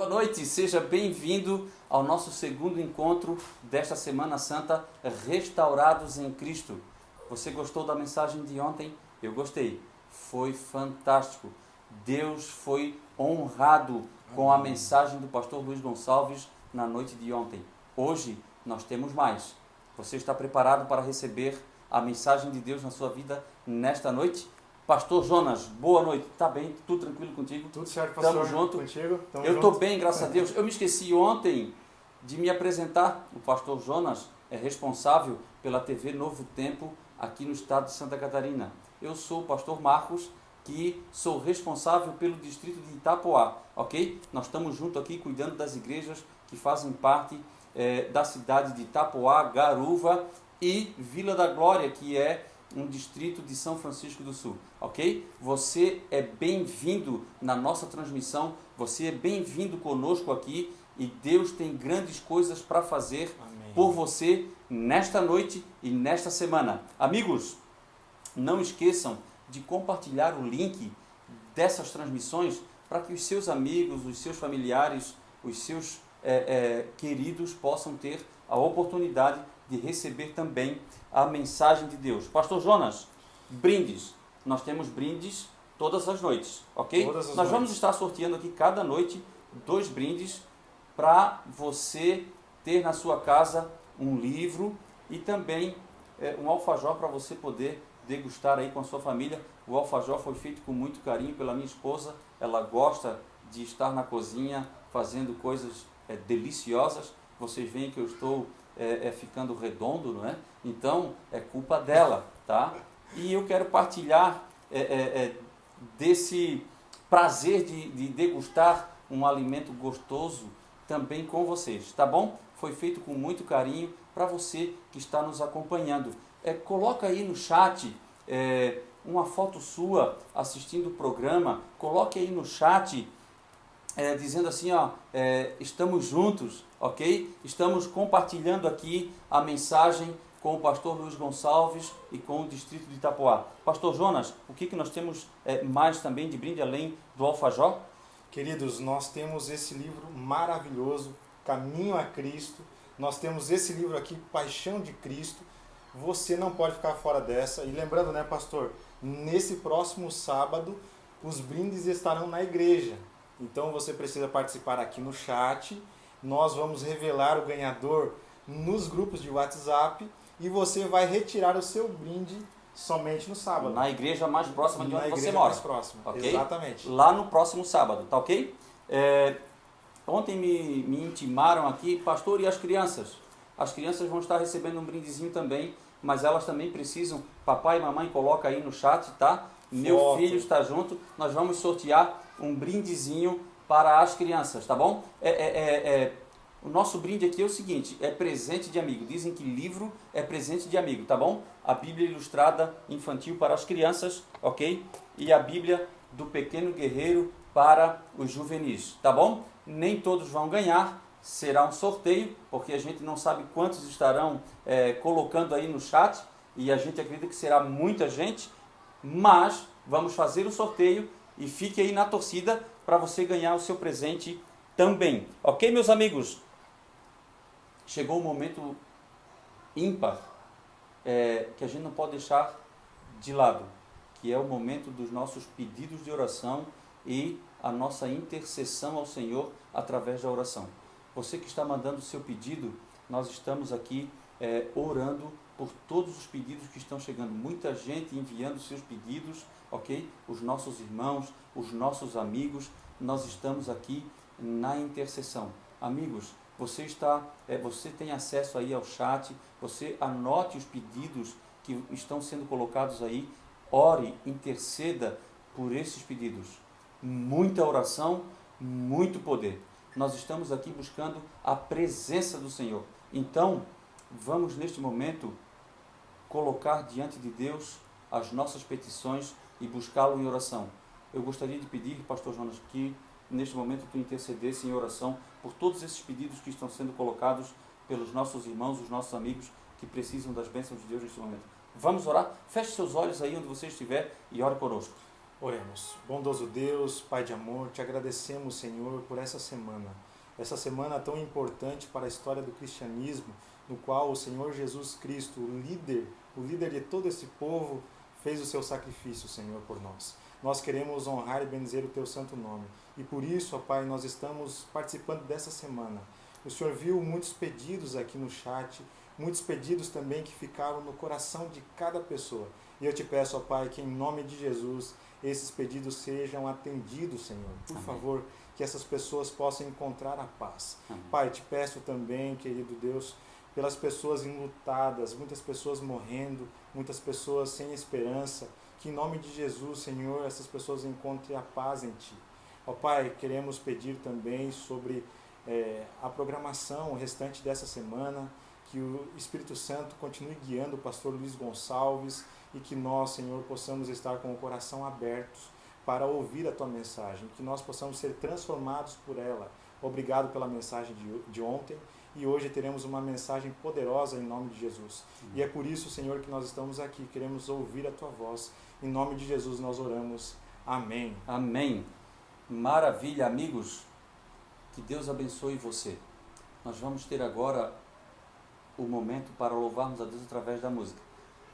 Boa noite, seja bem-vindo ao nosso segundo encontro desta Semana Santa, Restaurados em Cristo. Você gostou da mensagem de ontem? Eu gostei, foi fantástico. Deus foi honrado com a mensagem do pastor Luiz Gonçalves na noite de ontem. Hoje nós temos mais. Você está preparado para receber a mensagem de Deus na sua vida nesta noite? Pastor Jonas, boa noite. Tá bem? Tudo tranquilo contigo? Tudo certo, pastor. Tamo junto. Contigo? Eu estou bem, graças a Deus. Eu me esqueci ontem de me apresentar. O pastor Jonas é responsável pela TV Novo Tempo aqui no estado de Santa Catarina. Eu sou o pastor Marcos, que sou responsável pelo distrito de Itapoá, ok? Nós estamos juntos aqui cuidando das igrejas que fazem parte da cidade de Itapoá, Garuva e Vila da Glória, que é um distrito de São Francisco do Sul, ok? Você é bem-vindo na nossa transmissão, você é bem-vindo conosco aqui e Deus tem grandes coisas para fazer por você nesta noite e nesta semana. Amigos, não esqueçam de compartilhar o link dessas transmissões para que os seus amigos, os seus familiares, os seus queridos possam ter a oportunidade de receber também a mensagem de Deus. Pastor Jonas, brindes. Nós temos brindes todas as noites, ok? Nós vamos estar sorteando aqui cada noite 2 brindes para você ter na sua casa um livro e também um alfajor para você poder degustar aí com a sua família. O alfajor foi feito com muito carinho pela minha esposa. Ela gosta de estar na cozinha fazendo coisas deliciosas. Vocês veem que eu estou ficando redondo, não é? Então, é culpa dela, tá? E eu quero partilhar desse prazer de degustar um alimento gostoso também com vocês, tá bom? Foi feito com muito carinho para você que está nos acompanhando. Coloca aí no chat uma foto sua assistindo o programa, coloque aí no chat dizendo assim, ó, estamos juntos, ok? Estamos compartilhando aqui a mensagem com o pastor Luiz Gonçalves e com o distrito de Itapoá. Pastor Jonas, o que nós temos mais também de brinde além do alfajor? Queridos, nós temos esse livro maravilhoso, Caminho a Cristo. Nós temos esse livro aqui, Paixão de Cristo. Você não pode ficar fora dessa. E lembrando, né, pastor, nesse próximo sábado, os brindes estarão na igreja. Então você precisa participar aqui no chat. Nós vamos revelar o ganhador nos grupos de WhatsApp e você vai retirar o seu brinde somente no sábado. Na igreja mais próxima de onde você mora. Mais próxima, okay? Exatamente. Lá no próximo sábado, tá ok? Ontem me intimaram aqui, pastor, e as crianças? As crianças vão estar recebendo um brindezinho também, mas elas também precisam. Papai e mamãe coloca aí no chat, tá? Meu filho está junto, nós vamos sortear um brindezinho para as crianças, tá bom? O nosso brinde aqui é o seguinte, é presente de amigo. Dizem que livro é presente de amigo, tá bom? A Bíblia Ilustrada Infantil para as crianças, ok? E a Bíblia do Pequeno Guerreiro para os juvenis, tá bom? Nem todos vão ganhar, será um sorteio, porque a gente não sabe quantos estarão colocando aí no chat, e a gente acredita que será muita gente, mas vamos fazer o sorteio e fique aí na torcida para você ganhar o seu presente também. Ok, meus amigos? Chegou um momento ímpar que a gente não pode deixar de lado, que é o momento dos nossos pedidos de oração e a nossa intercessão ao Senhor através da oração. Você que está mandando o seu pedido, nós estamos aqui orando por todos os pedidos que estão chegando. Muita gente enviando seus pedidos, ok? Os nossos irmãos, os nossos amigos, nós estamos aqui na intercessão. Amigos, você tem acesso aí ao chat, você anote os pedidos que estão sendo colocados aí, ore, interceda por esses pedidos. Muita oração, muito poder. Nós estamos aqui buscando a presença do Senhor. Então, vamos neste momento colocar diante de Deus as nossas petições e buscá-lo em oração. Eu gostaria de pedir, pastor Jonas, que neste momento tu intercedesse em oração por todos esses pedidos que estão sendo colocados pelos nossos irmãos, os nossos amigos que precisam das bênçãos de Deus neste momento. Vamos orar? Feche seus olhos aí onde você estiver e ore conosco. Oremos. Bondoso Deus, Pai de amor, te agradecemos, Senhor, por essa semana tão importante para a história do cristianismo, no qual o Senhor Jesus Cristo, o líder de todo esse povo, fez o seu sacrifício, Senhor, por nós. Nós queremos honrar e bendizer o teu santo nome. E por isso, ó Pai, nós estamos participando dessa semana. O Senhor viu muitos pedidos aqui no chat, muitos pedidos também que ficaram no coração de cada pessoa. E eu te peço, ó Pai, que em nome de Jesus, esses pedidos sejam atendidos, Senhor. Por Amém. favor, que essas pessoas possam encontrar a paz. Amém. Pai, te peço também, querido Deus, pelas pessoas enlutadas, muitas pessoas morrendo, muitas pessoas sem esperança, que em nome de Jesus, Senhor, essas pessoas encontrem a paz em Ti. Ó Pai, queremos pedir também sobre a programação, o restante dessa semana, que o Espírito Santo continue guiando o pastor Luiz Gonçalves e que nós, Senhor, possamos estar com o coração aberto para ouvir a Tua mensagem, que nós possamos ser transformados por ela. Obrigado pela mensagem de ontem e hoje teremos uma mensagem poderosa em nome de Jesus. E é por isso, Senhor, que nós estamos aqui, queremos ouvir a Tua voz. Em nome de Jesus nós oramos. Amém. Amém. Maravilha, amigos. Que Deus abençoe você. Nós vamos ter agora o momento para louvarmos a Deus através da música.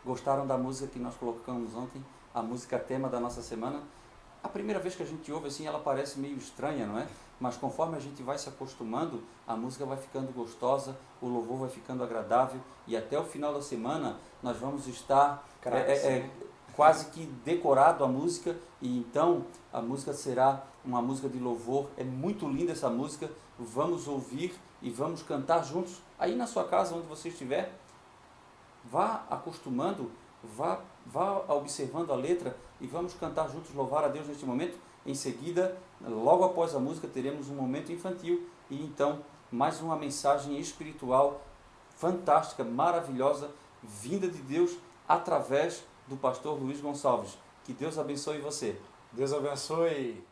Gostaram da música que nós colocamos ontem? A música tema da nossa semana? A primeira vez que a gente ouve assim, ela parece meio estranha, não é? Mas conforme a gente vai se acostumando, a música vai ficando gostosa, o louvor vai ficando agradável e até o final da semana nós vamos estar quase que decorado a música e então a música será uma música de louvor. É muito linda essa música, vamos ouvir e vamos cantar juntos. Aí na sua casa, onde você estiver, vá acostumando, vá observando a letra e vamos cantar juntos, louvar a Deus neste momento. Em seguida, logo após a música, teremos um momento infantil e então mais uma mensagem espiritual fantástica, maravilhosa, vinda de Deus através do pastor Luiz Gonçalves. Que Deus abençoe você. Deus abençoe.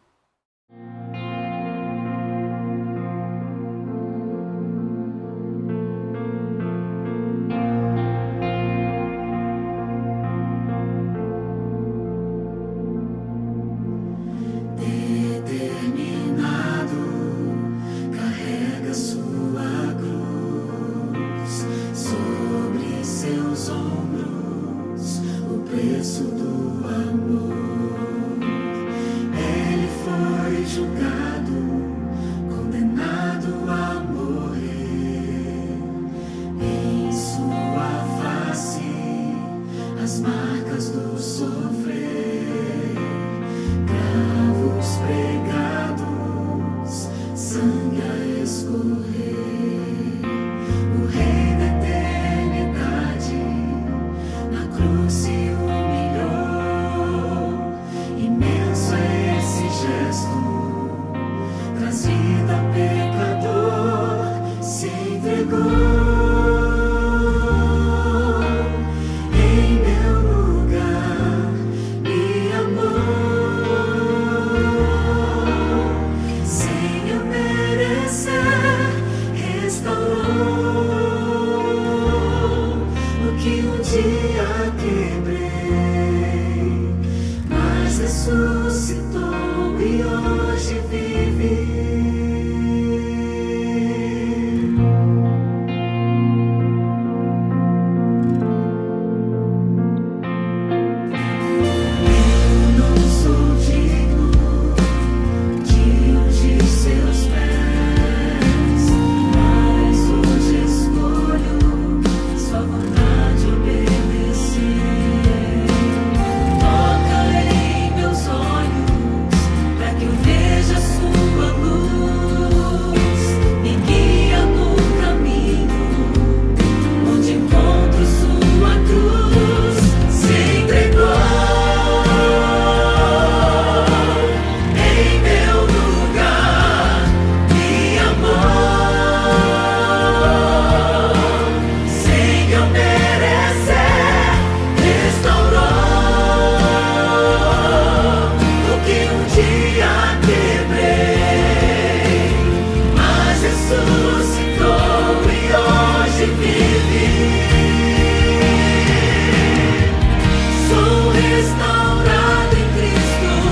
Restaurado em Cristo.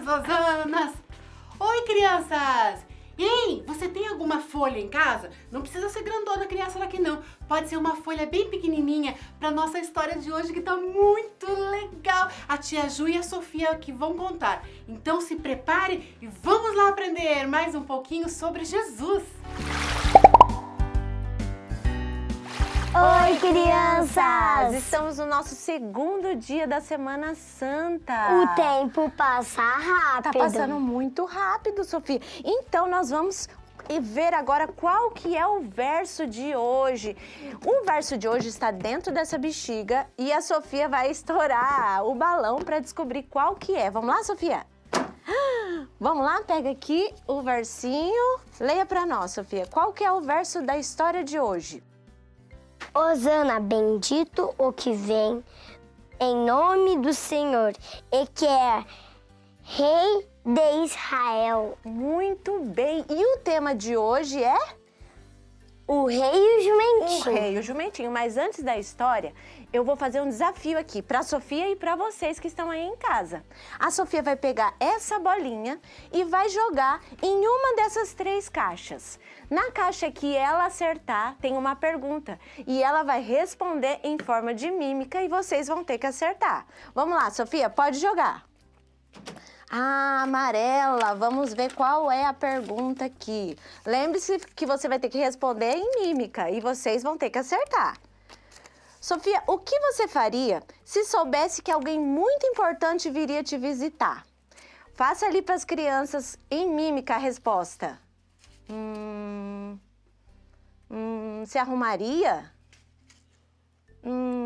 Osanas, Osanas! Oi, crianças! E aí, você tem alguma folha em casa? Não precisa ser grandona que nem essa daqui não. Pode ser uma folha bem pequenininha para nossa história de hoje que tá muito legal. A tia Ju e a Sofia que vão contar. Então se prepare e vamos lá aprender mais um pouquinho sobre Jesus. Oi, crianças! Estamos no nosso segundo dia da Semana Santa. O tempo passa rápido. Tá passando muito rápido, Sofia. Então, nós vamos ver agora qual que é o verso de hoje. O verso de hoje está dentro dessa bexiga e a Sofia vai estourar o balão para descobrir qual que é. Vamos lá, Sofia? Vamos lá, pega aqui o versinho. Leia para nós, Sofia. Qual que é o verso da história de hoje? Hosana, bendito o que vem em nome do Senhor e que é Rei de Israel. Muito bem. E o tema de hoje é? O Rei e o Jumentinho. O Rei e o Jumentinho. Mas antes da história, eu vou fazer um desafio aqui para a Sofia e para vocês que estão aí em casa. A Sofia vai pegar essa bolinha e vai jogar em uma dessas 3 caixas. Na caixa que ela acertar, tem uma pergunta e ela vai responder em forma de mímica e vocês vão ter que acertar. Vamos lá, Sofia, pode jogar. Ah, amarela, vamos ver qual é a pergunta aqui. Lembre-se que você vai ter que responder em mímica e vocês vão ter que acertar. Sofia, o que você faria se soubesse que alguém muito importante viria te visitar? Faça ali para as crianças em mímica a resposta. Se arrumaria?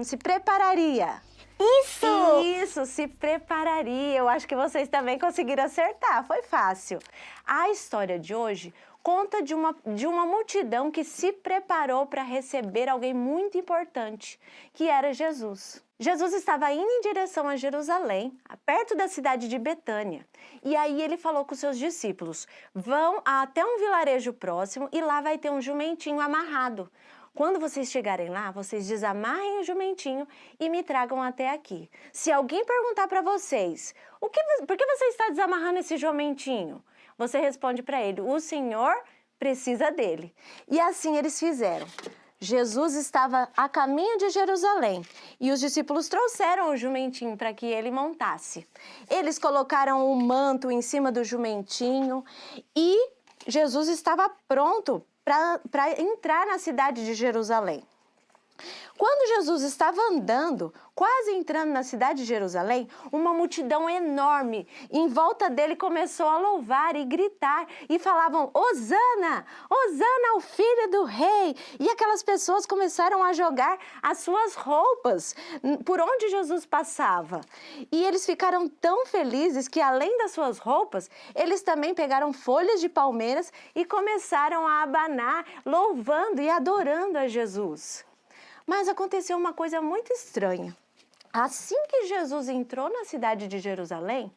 Se prepararia? Isso, se prepararia. Eu acho que vocês também conseguiram acertar, foi fácil. A história de hoje conta de uma multidão que se preparou para receber alguém muito importante, que era Jesus. Jesus estava indo em direção a Jerusalém, perto da cidade de Betânia. E aí ele falou com seus discípulos, vão até um vilarejo próximo e lá vai ter um jumentinho amarrado. Quando vocês chegarem lá, vocês desamarrem o jumentinho e me tragam até aqui. Se alguém perguntar para vocês, por que você está desamarrando esse jumentinho? Você responde para ele, o Senhor precisa dele. E assim eles fizeram. Jesus estava a caminho de Jerusalém e os discípulos trouxeram o jumentinho para que ele montasse. Eles colocaram o manto em cima do jumentinho e Jesus estava pronto para entrar na cidade de Jerusalém. Quando Jesus estava andando, quase entrando na cidade de Jerusalém, uma multidão enorme em volta dele começou a louvar e gritar e falavam, Hosana, Hosana ao filho do rei. E aquelas pessoas começaram a jogar as suas roupas por onde Jesus passava. E eles ficaram tão felizes que além das suas roupas, eles também pegaram folhas de palmeiras e começaram a abanar, louvando e adorando a Jesus. Mas aconteceu uma coisa muito estranha. Assim que Jesus entrou na cidade de Jerusalém,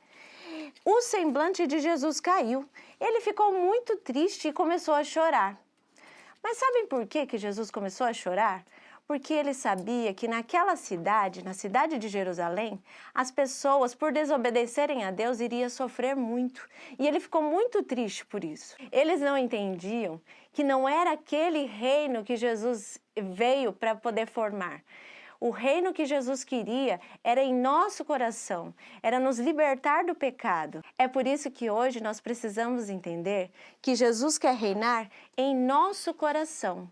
o semblante de Jesus caiu. Ele ficou muito triste e começou a chorar. Mas sabem por que Jesus começou a chorar? Porque ele sabia que naquela cidade, na cidade de Jerusalém, as pessoas, por desobedecerem a Deus, iriam sofrer muito. E ele ficou muito triste por isso. Eles não entendiam que não era aquele reino que Jesus veio para poder formar. O reino que Jesus queria era em nosso coração, era nos libertar do pecado. É por isso que hoje nós precisamos entender que Jesus quer reinar em nosso coração.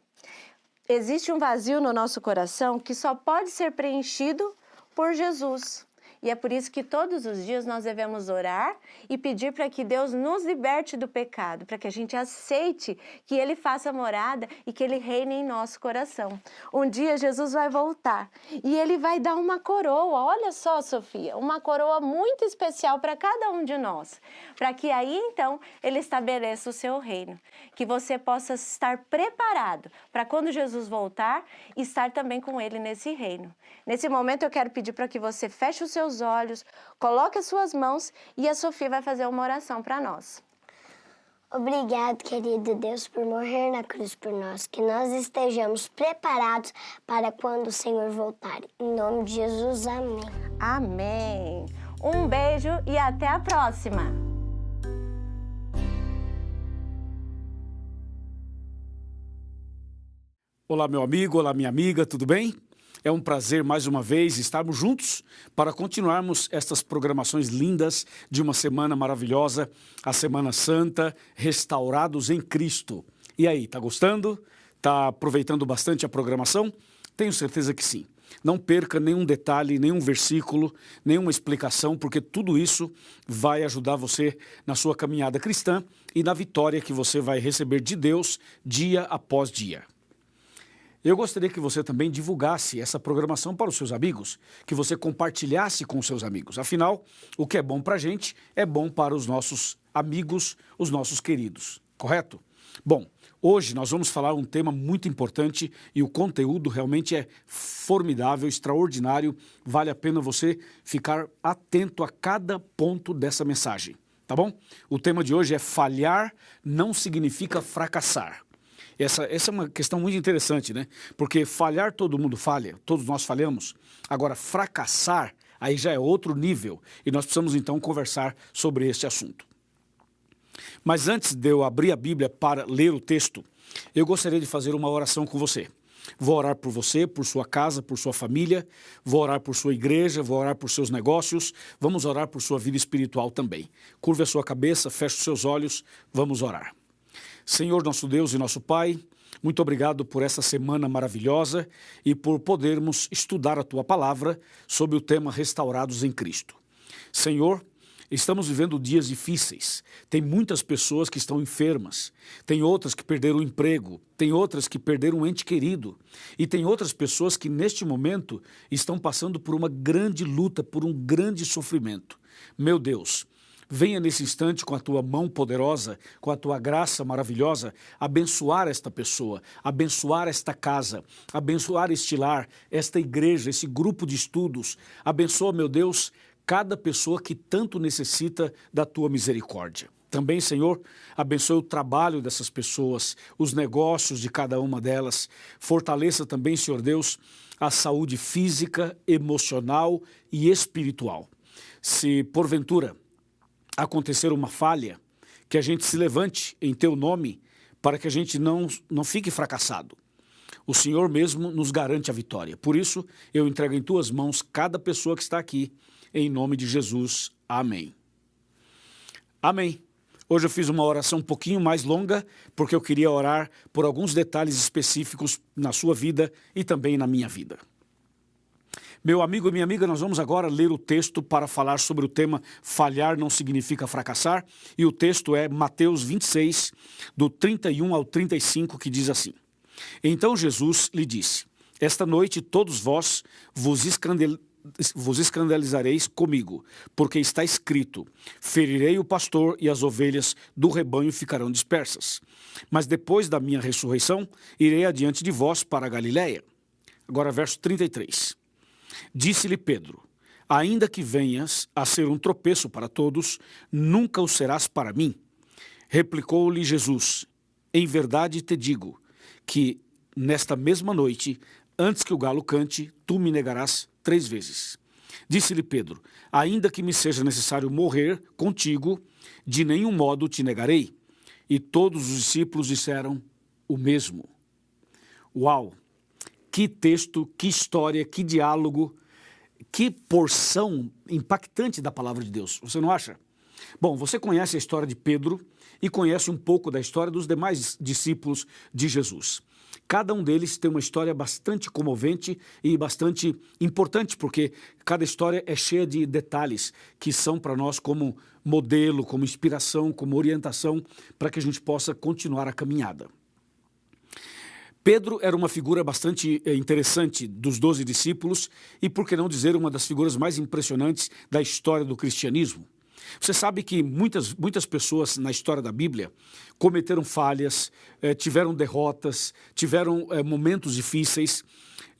Existe um vazio no nosso coração que só pode ser preenchido por Jesus. E é por isso que todos os dias nós devemos orar e pedir para que Deus nos liberte do pecado, para que a gente aceite que Ele faça morada e que Ele reine em nosso coração. Um dia Jesus vai voltar e Ele vai dar uma coroa, olha só, Sofia, uma coroa muito especial para cada um de nós, para que aí então Ele estabeleça o seu reino, que você possa estar preparado para quando Jesus voltar, estar também com Ele nesse reino. Nesse momento eu quero pedir para que você feche os seus olhos, coloque as suas mãos e a Sofia vai fazer uma oração para nós. Obrigado, querido Deus, por morrer na cruz por nós, que nós estejamos preparados para quando o Senhor voltar. Em nome de Jesus, amém. Amém. Um beijo e até a próxima! Olá, meu amigo, olá, minha amiga, tudo bem? É um prazer, mais uma vez, estarmos juntos para continuarmos estas programações lindas de uma semana maravilhosa, a Semana Santa, restaurados em Cristo. E aí, tá gostando? Tá aproveitando bastante a programação? Tenho certeza que sim. Não perca nenhum detalhe, nenhum versículo, nenhuma explicação, porque tudo isso vai ajudar você na sua caminhada cristã e na vitória que você vai receber de Deus dia após dia. Eu gostaria que você também divulgasse essa programação para os seus amigos, que você compartilhasse com os seus amigos. Afinal, o que é bom para a gente é bom para os nossos amigos, os nossos queridos, correto? Bom, hoje nós vamos falar um tema muito importante e o conteúdo realmente é formidável, extraordinário. Vale a pena você ficar atento a cada ponto dessa mensagem, tá bom? O tema de hoje é falhar não significa fracassar. Essa é uma questão muito interessante, né? Porque falhar todo mundo falha, todos nós falhamos. Agora, fracassar, aí já é outro nível. E nós precisamos então conversar sobre este assunto. Mas antes de eu abrir a Bíblia para ler o texto, eu gostaria de fazer uma oração com você. Vou orar por você, por sua casa, por sua família, vou orar por sua igreja, vou orar por seus negócios, vamos orar por sua vida espiritual também. Curva a sua cabeça, feche os seus olhos, vamos orar. Senhor, nosso Deus e nosso Pai, muito obrigado por essa semana maravilhosa e por podermos estudar a Tua Palavra sobre o tema Restaurados em Cristo. Senhor, estamos vivendo dias difíceis. Tem muitas pessoas que estão enfermas, tem outras que perderam o emprego, tem outras que perderam um ente querido e tem outras pessoas que neste momento estão passando por uma grande luta, por um grande sofrimento. Meu Deus, venha nesse instante com a Tua mão poderosa, com a Tua graça maravilhosa, abençoar esta pessoa, abençoar esta casa, abençoar este lar, esta igreja, esse grupo de estudos. Abençoa, meu Deus, cada pessoa que tanto necessita da Tua misericórdia. Também, Senhor, abençoe o trabalho dessas pessoas, os negócios de cada uma delas. Fortaleça também, Senhor Deus, a saúde física, emocional e espiritual. Se, porventura, acontecer uma falha, que a gente se levante em Teu nome para que a gente não fique fracassado. O Senhor mesmo nos garante a vitória. Por isso, eu entrego em Tuas mãos cada pessoa que está aqui, em nome de Jesus. Amém. Amém. Hoje eu fiz uma oração um pouquinho mais longa, porque eu queria orar por alguns detalhes específicos na sua vida e também na minha vida. Meu amigo e minha amiga, nós vamos agora ler o texto para falar sobre o tema falhar não significa fracassar. E o texto é Mateus 26, do 31 ao 35, que diz assim: Então Jesus lhe disse: Esta noite todos vós vos escandalizareis comigo, porque está escrito: ferirei o pastor e as ovelhas do rebanho ficarão dispersas. Mas depois da minha ressurreição, irei adiante de vós para a Galiléia. Agora verso 33. Disse-lhe Pedro: ainda que venhas a ser um tropeço para todos, nunca o serás para mim. Replicou-lhe Jesus: em verdade te digo, que nesta mesma noite, antes que o galo cante, tu me negarás 3 vezes. Disse-lhe Pedro: ainda que me seja necessário morrer contigo, de nenhum modo te negarei. E todos os discípulos disseram o mesmo. Uau! Que texto, que história, que diálogo, que porção impactante da palavra de Deus, você não acha? Bom, você conhece a história de Pedro e conhece um pouco da história dos demais discípulos de Jesus. Cada um deles tem uma história bastante comovente e bastante importante, porque cada história é cheia de detalhes que são para nós como modelo, como inspiração, como orientação, para que a gente possa continuar a caminhada. Pedro era uma figura bastante interessante dos 12 discípulos e, por que não dizer, uma das figuras mais impressionantes da história do cristianismo. Você sabe que muitas pessoas na história da Bíblia cometeram falhas, tiveram derrotas, tiveram momentos difíceis.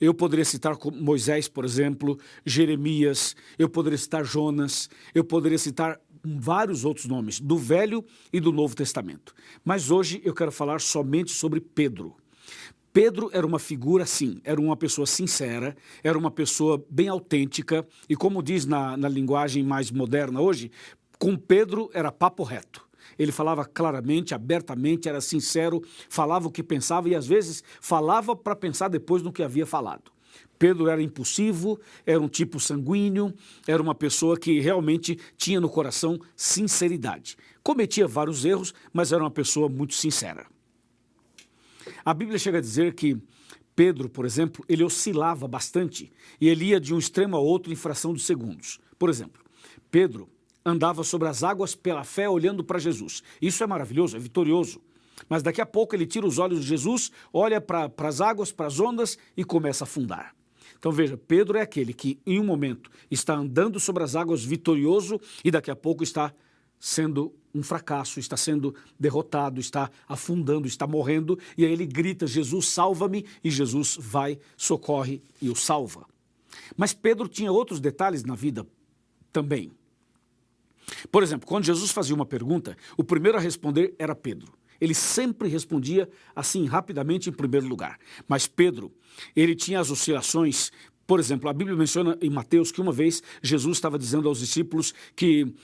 Eu poderia citar Moisés, por exemplo, Jeremias, eu poderia citar Jonas, eu poderia citar vários outros nomes, do Velho e do Novo Testamento. Mas hoje eu quero falar somente sobre Pedro. Pedro era uma figura, sim, era uma pessoa sincera, era uma pessoa bem autêntica, e como diz na linguagem mais moderna hoje, com Pedro era papo reto. Ele falava claramente, abertamente, era sincero, falava o que pensava e às vezes falava para pensar depois no que havia falado. Pedro era impulsivo, era um tipo sanguíneo, era uma pessoa que realmente tinha no coração sinceridade. Cometia vários erros, mas era uma pessoa muito sincera. A Bíblia chega a dizer que Pedro, por exemplo, ele oscilava bastante e ele ia de um extremo ao outro em fração de segundos. Por exemplo, Pedro andava sobre as águas pela fé olhando para Jesus. Isso é maravilhoso, é vitorioso. Mas daqui a pouco ele tira os olhos de Jesus, olha para as águas, para as ondas e começa a afundar. Então veja, Pedro é aquele que em um momento está andando sobre as águas vitorioso e daqui a pouco está sendo um fracasso, está sendo derrotado, está afundando, está morrendo, e aí ele grita, Jesus, salva-me, e Jesus vai, socorre e o salva. Mas Pedro tinha outros detalhes na vida também. Por exemplo, quando Jesus fazia uma pergunta, o primeiro a responder era Pedro. Ele sempre respondia assim, rapidamente, em primeiro lugar. Mas Pedro, ele tinha as oscilações. Por exemplo, a Bíblia menciona em Mateus que uma vez Jesus estava dizendo aos discípulos que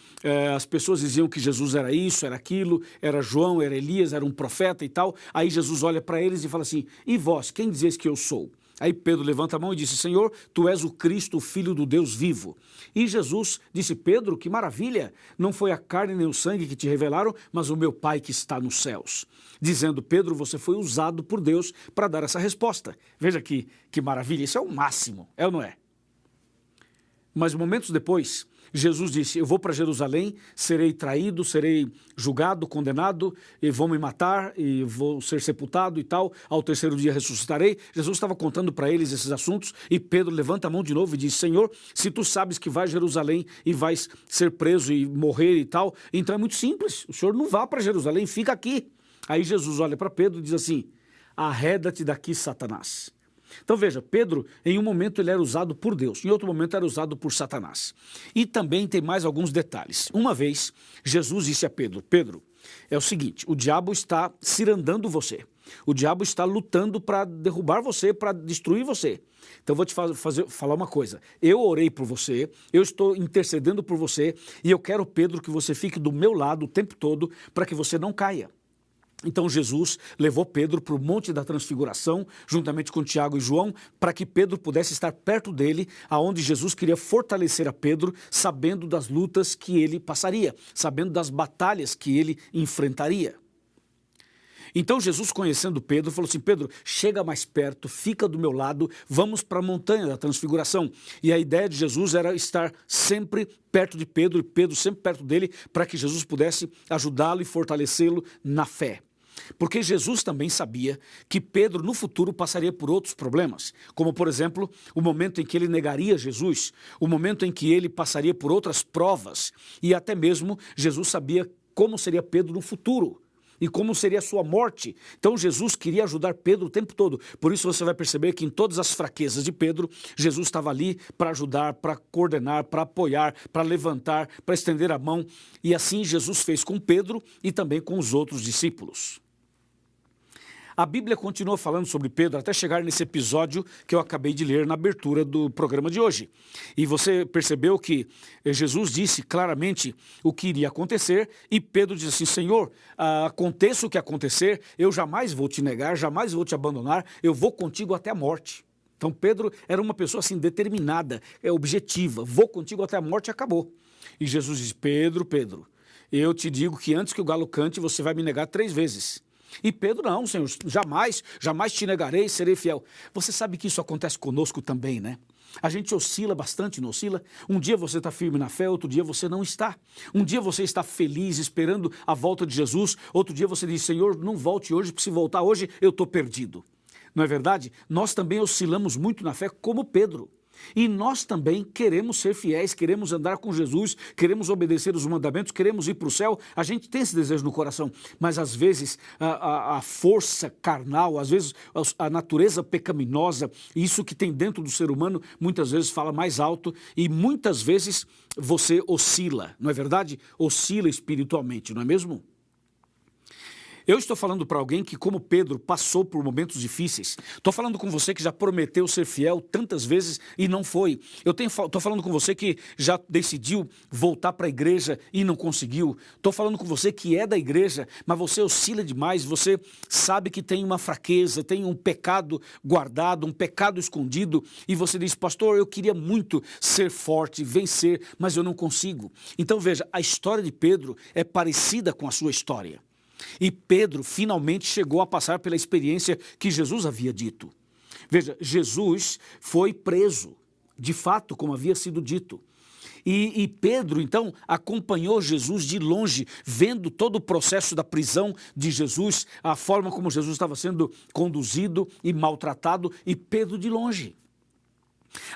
as pessoas diziam que Jesus era isso, era aquilo, era João, era Elias, era um profeta e tal. Aí Jesus olha para eles e fala assim, e vós, quem dizeis que eu sou? Aí Pedro levanta a mão e disse, Senhor, tu és o Cristo, o Filho do Deus vivo. E Jesus disse, Pedro, que maravilha, não foi a carne nem o sangue que te revelaram, mas o meu Pai que está nos céus. Dizendo, Pedro, você foi usado por Deus para dar essa resposta. Veja que maravilha, isso é o máximo, é ou não é? Mas momentos depois, Jesus disse, eu vou para Jerusalém, serei traído, serei julgado, condenado, e vão me matar, e vou ser sepultado e tal, ao terceiro dia ressuscitarei. Jesus estava contando para eles esses assuntos, e Pedro levanta a mão de novo e diz, Senhor, se tu sabes que vais a Jerusalém e vais ser preso e morrer e tal, então é muito simples, o Senhor não vá para Jerusalém, fica aqui. Aí Jesus olha para Pedro e diz assim, arreda-te daqui, Satanás. Então veja, Pedro, em um momento ele era usado por Deus, em outro momento era usado por Satanás. E também tem mais alguns detalhes. Uma vez, Jesus disse a Pedro, Pedro, é o seguinte, o diabo está cirandando você. O diabo está lutando para derrubar você, para destruir você. Então eu vou te falar uma coisa, eu orei por você, eu estou intercedendo por você e eu quero, Pedro, que você fique do meu lado o tempo todo para que você não caia. Então Jesus levou Pedro para o Monte da Transfiguração, juntamente com Tiago e João, para que Pedro pudesse estar perto dele, aonde Jesus queria fortalecer a Pedro, sabendo das lutas que ele passaria, sabendo das batalhas que ele enfrentaria. Então Jesus, conhecendo Pedro, falou assim, Pedro, chega mais perto, fica do meu lado, vamos para a Montanha da Transfiguração. E a ideia de Jesus era estar sempre perto de Pedro, e Pedro sempre perto dele, para que Jesus pudesse ajudá-lo e fortalecê-lo na fé. Porque Jesus também sabia que Pedro no futuro passaria por outros problemas, como por exemplo, o momento em que ele negaria Jesus, o momento em que ele passaria por outras provas, e até mesmo Jesus sabia como seria Pedro no futuro e como seria a sua morte. Então Jesus queria ajudar Pedro o tempo todo. Por isso você vai perceber que em todas as fraquezas de Pedro, Jesus estava ali para ajudar, para coordenar, para apoiar, para levantar, para estender a mão. E assim Jesus fez com Pedro e também com os outros discípulos. A Bíblia continua falando sobre Pedro até chegar nesse episódio que eu acabei de ler na abertura do programa de hoje. E você percebeu que Jesus disse claramente o que iria acontecer e Pedro disse assim, Senhor, aconteça o que acontecer, eu jamais vou te negar, jamais vou te abandonar, eu vou contigo até a morte. Então Pedro era uma pessoa assim determinada, objetiva, vou contigo até a morte e acabou. E Jesus disse, Pedro, eu te digo que antes que o galo cante você vai me negar 3 vezes. E Pedro, não, Senhor, jamais te negarei, serei fiel. Você sabe que isso acontece conosco também, né? A gente oscila bastante, não oscila? Um dia você está firme na fé, outro dia você não está. Um dia você está feliz, esperando a volta de Jesus, outro dia você diz, Senhor, não volte hoje, porque se voltar hoje eu estou perdido. Não é verdade? Nós também oscilamos muito na fé, como Pedro. E nós também queremos ser fiéis, queremos andar com Jesus, queremos obedecer os mandamentos, queremos ir para o céu. A gente tem esse desejo no coração, mas às vezes a força carnal, às vezes a natureza pecaminosa, isso que tem dentro do ser humano, muitas vezes fala mais alto e muitas vezes você oscila, não é verdade? Oscila espiritualmente, não é mesmo? Eu estou falando para alguém que, como Pedro, passou por momentos difíceis. Estou falando com você que já prometeu ser fiel tantas vezes e não foi. Estou falando com você que já decidiu voltar para a igreja e não conseguiu. Estou falando com você que é da igreja, mas você oscila demais. Você sabe que tem uma fraqueza, tem um pecado guardado, um pecado escondido. E você diz, pastor, eu queria muito ser forte, vencer, mas eu não consigo. Então veja, a história de Pedro é parecida com a sua história. E Pedro finalmente chegou a passar pela experiência que Jesus havia dito. Veja, Jesus foi preso, de fato, como havia sido dito. E Pedro, então, acompanhou Jesus de longe, vendo todo o processo da prisão de Jesus, a forma como Jesus estava sendo conduzido e maltratado, e Pedro de longe.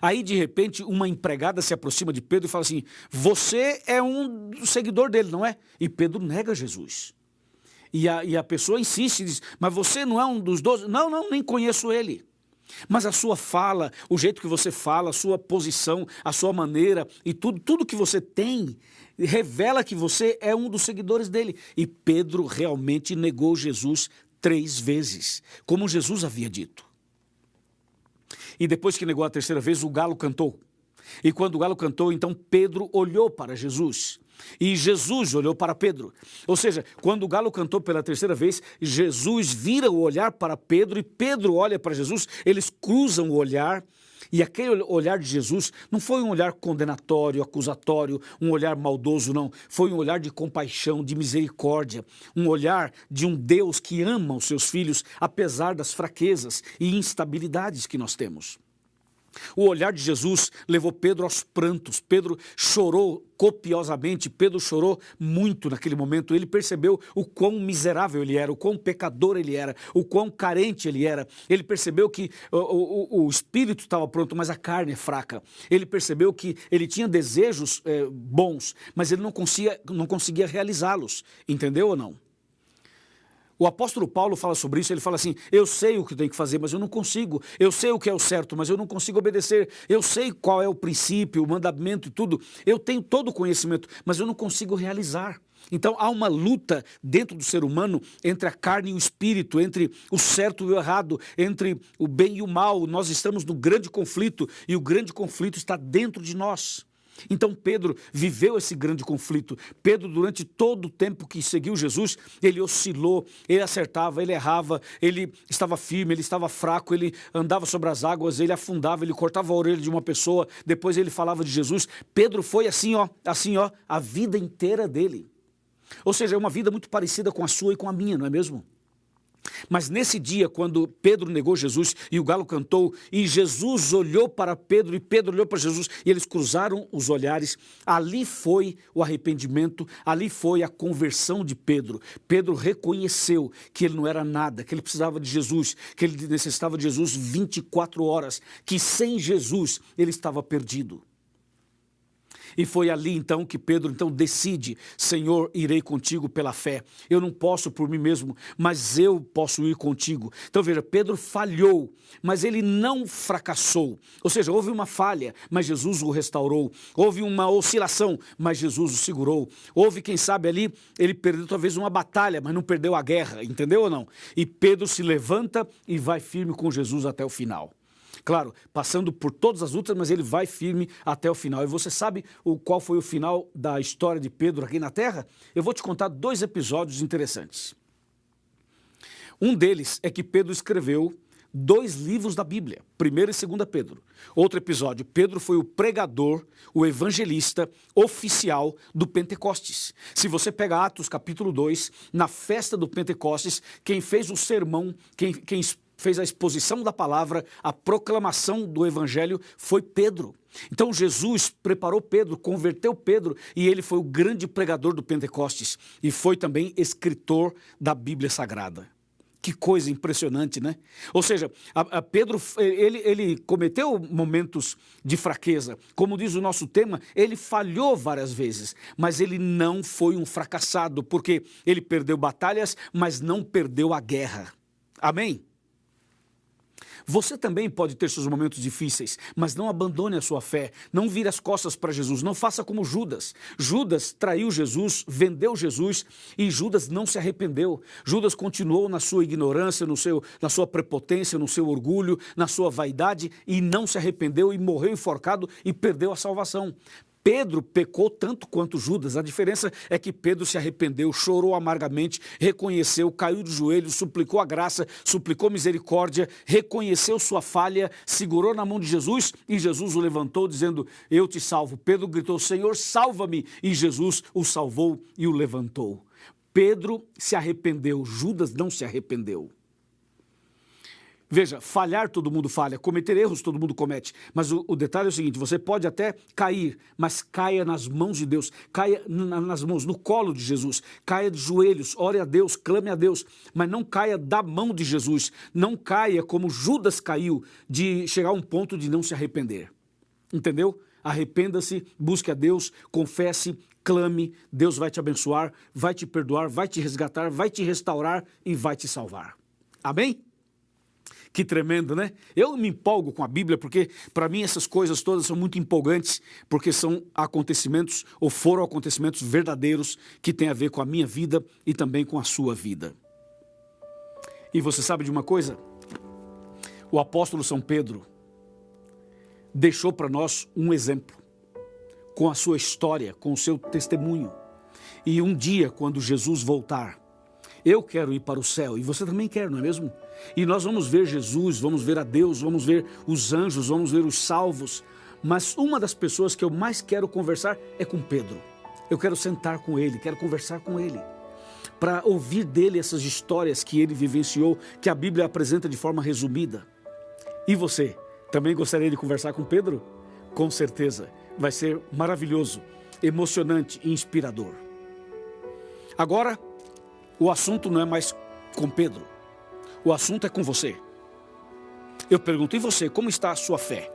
Aí, de repente, uma empregada se aproxima de Pedro e fala assim, você é um seguidor dele, não é? E Pedro nega Jesus. E a pessoa insiste, diz, mas você não é um dos 12? Não, nem conheço ele. Mas a sua fala, o jeito que você fala, a sua posição, a sua maneira e tudo que você tem, revela que você é um dos seguidores dele. E Pedro realmente negou Jesus 3 vezes, como Jesus havia dito. E depois que negou a 3ª vez, o galo cantou. E quando o galo cantou, então Pedro olhou para Jesus. E Jesus olhou para Pedro. Ou seja, quando o galo cantou pela 3ª vez, Jesus vira o olhar para Pedro e Pedro olha para Jesus, eles cruzam o olhar. E aquele olhar de Jesus não foi um olhar condenatório, acusatório, um olhar maldoso, não. Foi um olhar de compaixão, de misericórdia, um olhar de um Deus que ama os seus filhos, apesar das fraquezas e instabilidades que nós temos. O olhar de Jesus levou Pedro aos prantos. Pedro chorou copiosamente, Pedro chorou muito naquele momento. Ele percebeu o quão miserável ele era, o quão pecador ele era, o quão carente ele era. Ele percebeu que o espírito estava pronto, mas a carne é fraca. Ele percebeu que ele tinha desejos bons, mas ele não conseguia realizá-los. Entendeu ou não? O apóstolo Paulo fala sobre isso, ele fala assim, eu sei o que tenho que fazer, mas eu não consigo. Eu sei o que é o certo, mas eu não consigo obedecer. Eu sei qual é o princípio, o mandamento e tudo. Eu tenho todo o conhecimento, mas eu não consigo realizar. Então há uma luta dentro do ser humano entre a carne e o espírito, entre o certo e o errado, entre o bem e o mal. Nós estamos no grande conflito e o grande conflito está dentro de nós. Então Pedro viveu esse grande conflito. Pedro, durante todo o tempo que seguiu Jesus, ele oscilou, ele acertava, ele errava, ele estava firme, ele estava fraco, ele andava sobre as águas, ele afundava, ele cortava a orelha de uma pessoa, depois ele falava de Jesus. Pedro foi assim, a vida inteira dele. Ou seja, é uma vida muito parecida com a sua e com a minha, não é mesmo? Mas nesse dia, quando Pedro negou Jesus e o galo cantou, e Jesus olhou para Pedro e Pedro olhou para Jesus, e eles cruzaram os olhares, ali foi o arrependimento, ali foi a conversão de Pedro. Pedro reconheceu que ele não era nada, que ele precisava de Jesus, que ele necessitava de Jesus 24 horas, que sem Jesus ele estava perdido. E foi ali então que Pedro decide, Senhor, irei contigo pela fé. Eu não posso por mim mesmo, mas eu posso ir contigo. Então veja, Pedro falhou, mas ele não fracassou. Ou seja, houve uma falha, mas Jesus o restaurou. Houve uma oscilação, mas Jesus o segurou. Houve, quem sabe ali, ele perdeu talvez uma batalha, mas não perdeu a guerra, entendeu ou não? E Pedro se levanta e vai firme com Jesus até o final. Claro, passando por todas as lutas, mas ele vai firme até o final. E você sabe qual foi o final da história de Pedro aqui na Terra? Eu vou te contar 2 episódios interessantes. Um deles é que Pedro escreveu 2 livros da Bíblia, 1º e 2º Pedro. Outro episódio, Pedro foi o pregador, o evangelista oficial do Pentecostes. Se você pega Atos capítulo 2, na festa do Pentecostes, quem fez o sermão, quem fez a exposição da palavra, a proclamação do evangelho foi Pedro. Então Jesus preparou Pedro, converteu Pedro e ele foi o grande pregador do Pentecostes e foi também escritor da Bíblia Sagrada. Que coisa impressionante, né? Ou seja, Pedro, ele cometeu momentos de fraqueza. Como diz o nosso tema, ele falhou várias vezes, mas ele não foi um fracassado, porque ele perdeu batalhas, mas não perdeu a guerra. Amém? Você também pode ter seus momentos difíceis, mas não abandone a sua fé, não vire as costas para Jesus, não faça como Judas. Judas traiu Jesus, vendeu Jesus e Judas não se arrependeu. Judas continuou na sua ignorância, na sua prepotência, no seu orgulho, na sua vaidade e não se arrependeu e morreu enforcado e perdeu a salvação. Pedro pecou tanto quanto Judas, a diferença é que Pedro se arrependeu, chorou amargamente, reconheceu, caiu de joelhos, suplicou a graça, suplicou misericórdia, reconheceu sua falha, segurou na mão de Jesus e Jesus o levantou dizendo, eu te salvo. Pedro gritou, Senhor, salva-me, e Jesus o salvou e o levantou. Pedro se arrependeu, Judas não se arrependeu. Veja, falhar todo mundo falha, cometer erros todo mundo comete, mas o detalhe é o seguinte, você pode até cair, mas caia nas mãos de Deus, caia nas mãos, no colo de Jesus, caia de joelhos, ore a Deus, clame a Deus, mas não caia da mão de Jesus, não caia como Judas caiu, de chegar a um ponto de não se arrepender, entendeu? Arrependa-se, busque a Deus, confesse, clame, Deus vai te abençoar, vai te perdoar, vai te resgatar, vai te restaurar e vai te salvar. Amém? Que tremendo, né? Eu me empolgo com a Bíblia porque, para mim, essas coisas todas são muito empolgantes, porque são acontecimentos, ou foram acontecimentos verdadeiros, que têm a ver com a minha vida e também com a sua vida. E você sabe de uma coisa? O apóstolo São Pedro deixou para nós um exemplo, com a sua história, com o seu testemunho. E um dia, quando Jesus voltar, eu quero ir para o céu, e você também quer, não é mesmo? E nós vamos ver Jesus, vamos ver a Deus, vamos ver os anjos, vamos ver os salvos. Mas uma das pessoas que eu mais quero conversar é com Pedro. Eu quero sentar com ele, quero conversar com ele, para ouvir dele essas histórias que ele vivenciou, que a Bíblia apresenta de forma resumida. E você, também gostaria de conversar com Pedro? Com certeza, vai ser maravilhoso, emocionante e inspirador. Agora, o assunto não é mais com Pedro, o assunto é com você. Eu pergunto, e você, como está a sua fé?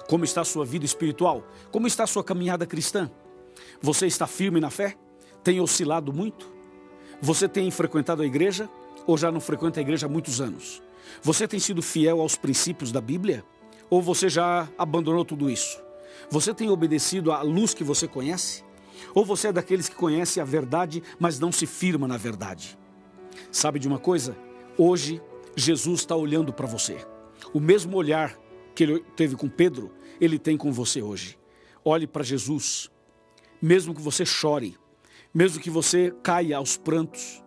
Como está a sua vida espiritual? Como está a sua caminhada cristã? Você está firme na fé? Tem oscilado muito? Você tem frequentado a igreja ou já não frequenta a igreja há muitos anos? Você tem sido fiel aos princípios da Bíblia? Ou você já abandonou tudo isso? Você tem obedecido à luz que você conhece? Ou você é daqueles que conhece a verdade, mas não se firma na verdade? Sabe de uma coisa? Hoje, Jesus está olhando para você. O mesmo olhar que ele teve com Pedro, ele tem com você hoje. Olhe para Jesus. Mesmo que você chore, mesmo que você caia aos prantos,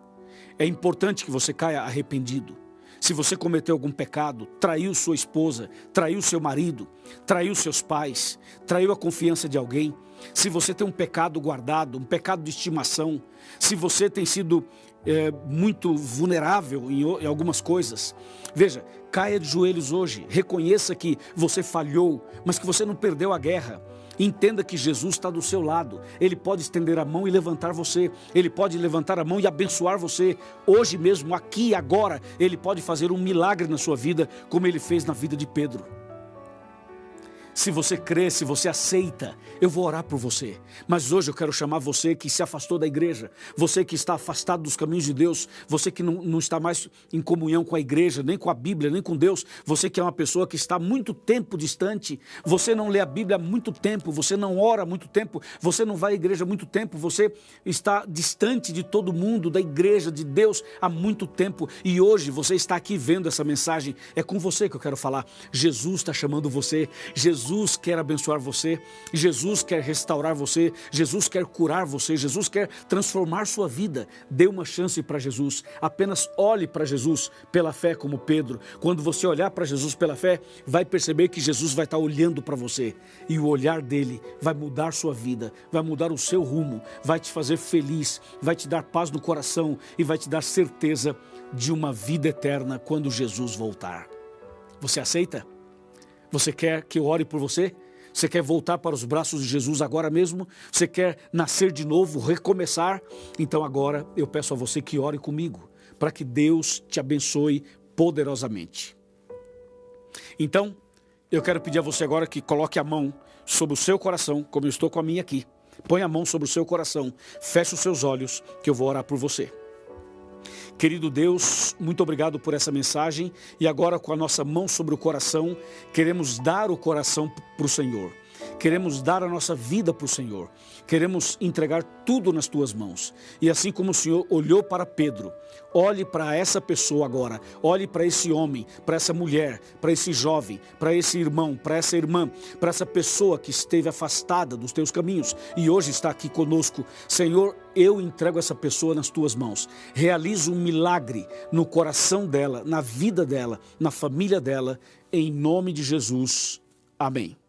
é importante que você caia arrependido. Se você cometeu algum pecado, traiu sua esposa, traiu seu marido, traiu seus pais, traiu a confiança de alguém, se você tem um pecado guardado, um pecado de estimação, se você tem sido muito vulnerável em algumas coisas, veja, caia de joelhos hoje, reconheça que você falhou, mas que você não perdeu a guerra. Entenda que Jesus está do seu lado, Ele pode estender a mão e levantar você, Ele pode levantar a mão e abençoar você, hoje mesmo, aqui e agora, Ele pode fazer um milagre na sua vida, como Ele fez na vida de Pedro. Se você crê, se você aceita, eu vou orar por você. Mas hoje eu quero chamar você que se afastou da igreja, você que está afastado dos caminhos de Deus, você que não está mais em comunhão com a igreja, nem com a Bíblia, nem com Deus, você que é uma pessoa que está há muito tempo distante, você não lê a Bíblia há muito tempo, você não ora há muito tempo, você não vai à igreja há muito tempo, você está distante de todo mundo, da igreja, de Deus há muito tempo, e hoje você está aqui vendo essa mensagem, é com você que eu quero falar. Jesus está chamando você, Jesus quer abençoar você, Jesus quer restaurar você, Jesus quer curar você, Jesus quer transformar sua vida. Dê uma chance para Jesus, apenas olhe para Jesus pela fé como Pedro. Quando você olhar para Jesus pela fé, vai perceber que Jesus vai estar olhando para você e o olhar dele vai mudar sua vida, vai mudar o seu rumo, vai te fazer feliz, vai te dar paz no coração e vai te dar certeza de uma vida eterna quando Jesus voltar. Você aceita? Você quer que eu ore por você? Você quer voltar para os braços de Jesus agora mesmo? Você quer nascer de novo, recomeçar? Então agora eu peço a você que ore comigo, para que Deus te abençoe poderosamente. Então, eu quero pedir a você agora que coloque a mão sobre o seu coração, como eu estou com a minha aqui. Põe a mão sobre o seu coração, feche os seus olhos, que eu vou orar por você. Querido Deus, muito obrigado por essa mensagem e agora com a nossa mão sobre o coração, queremos dar o coração para o Senhor. Queremos dar a nossa vida para o Senhor. Queremos entregar tudo nas tuas mãos. E assim como o Senhor olhou para Pedro, olhe para essa pessoa agora. Olhe para esse homem, para essa mulher, para esse jovem, para esse irmão, para essa irmã, para essa pessoa que esteve afastada dos teus caminhos e hoje está aqui conosco. Senhor, eu entrego essa pessoa nas tuas mãos. Realiza um milagre no coração dela, na vida dela, na família dela. Em nome de Jesus. Amém.